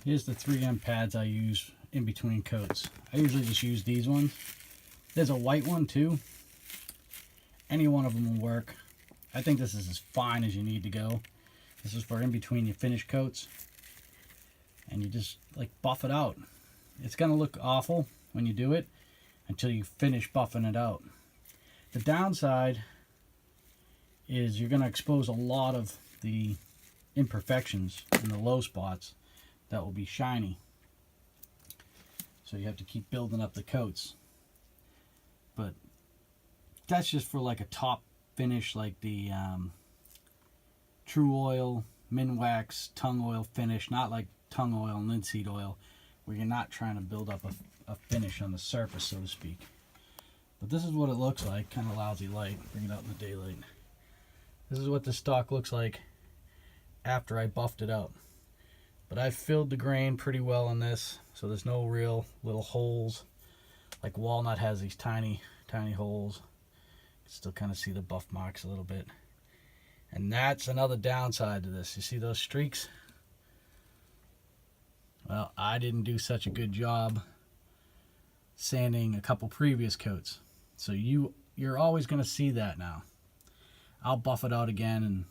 Here's the 3M pads I use in between coats. I usually just use these ones. There's a white one too. Any one of them will work. I think this is as fine as you need to go. This is for in between your finish coats. And you just like buff it out. It's gonna look awful when you do it until you finish buffing it out. The downside is you're gonna expose a lot of the imperfections in the low spots that will be shiny. So you have to keep building up the coats. But that's just for like a top finish, like the True Oil, Minwax, tongue oil finish, not like tongue oil and linseed oil, where you're not trying to build up a finish on the surface, so to speak. But this is what it looks like, kind of lousy light, bring it out in the daylight. This is what the stock looks like after I buffed it out. But I've filled the grain pretty well on this, so there's no real little holes. Like walnut has these tiny, tiny holes. You can still kind of see the buff marks a little bit. And that's another downside to this. You see those streaks? Well, I didn't do such a good job sanding a couple previous coats. So you're always going to see that now. I'll buff it out again and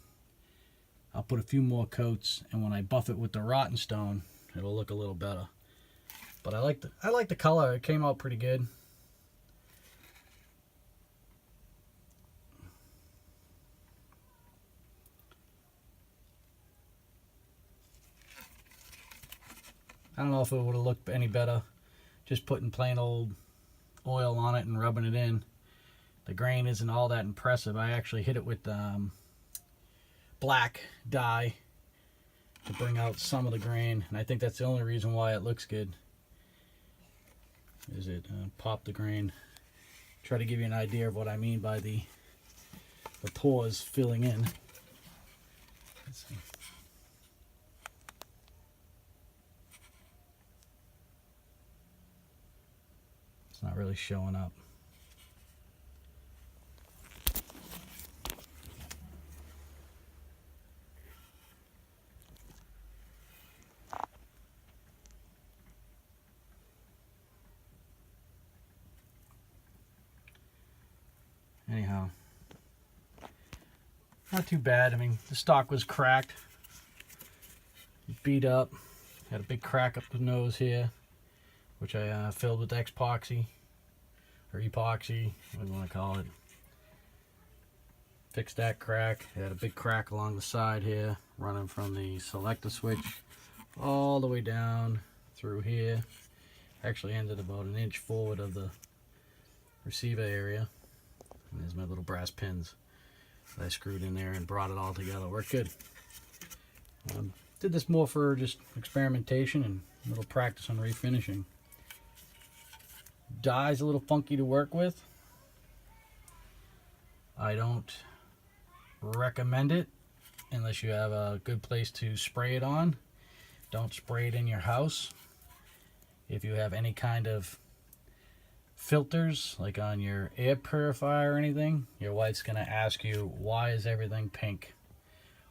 I'll put a few more coats, and when I buff it with the Rotten Stone, it'll look a little better. But I like the color. It came out pretty good. I don't know if it would have looked any better just putting plain old oil on it and rubbing it in. The grain isn't all that impressive. I actually hit it with black dye to bring out some of the grain, and I think that's the only reason why it looks good. Is it pop the grain? Try to give you an idea of what I mean by the pores filling in. Let's see. It's not really showing up. Anyhow, not too bad. I mean, the stock was cracked, beat up, had a big crack up the nose here, which I filled with epoxy, or epoxy, what do you want to call it. Fixed that crack. It had a big crack along the side here, running from the selector switch all the way down through here. Actually ended about an inch forward of the receiver area. And there's my little brass pins that I screwed in there and brought it all together. Worked good. Did this more for just experimentation and a little practice on refinishing. Dye's a little funky to work with. I don't recommend it unless you have a good place to spray it on. Don't spray it in your house. If you have any kind of filters, like on your air purifier or anything, your wife's gonna ask you, why is everything pink?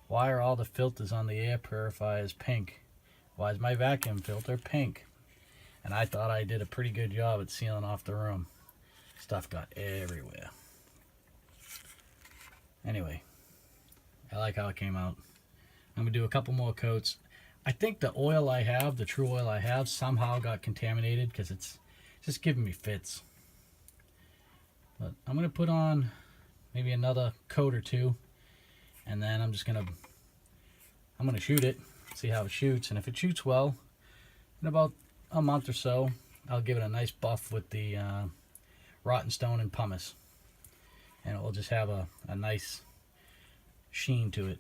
Why are all the filters on the air purifiers pink? Why is my vacuum filter pink? And I thought I did a pretty good job at sealing off the room. Stuff got everywhere. Anyway, I like how it came out. I'm gonna do a couple more coats. I think the oil I have, the True Oil I have, somehow got contaminated because it's just giving me fits. But I'm gonna put on maybe another coat or two, and then I'm gonna shoot it, see how it shoots, and if it shoots well, in about a month or so, I'll give it a nice buff with the Rotten Stone and pumice, and it will just have a nice sheen to it.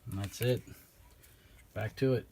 And that's it. Back to it.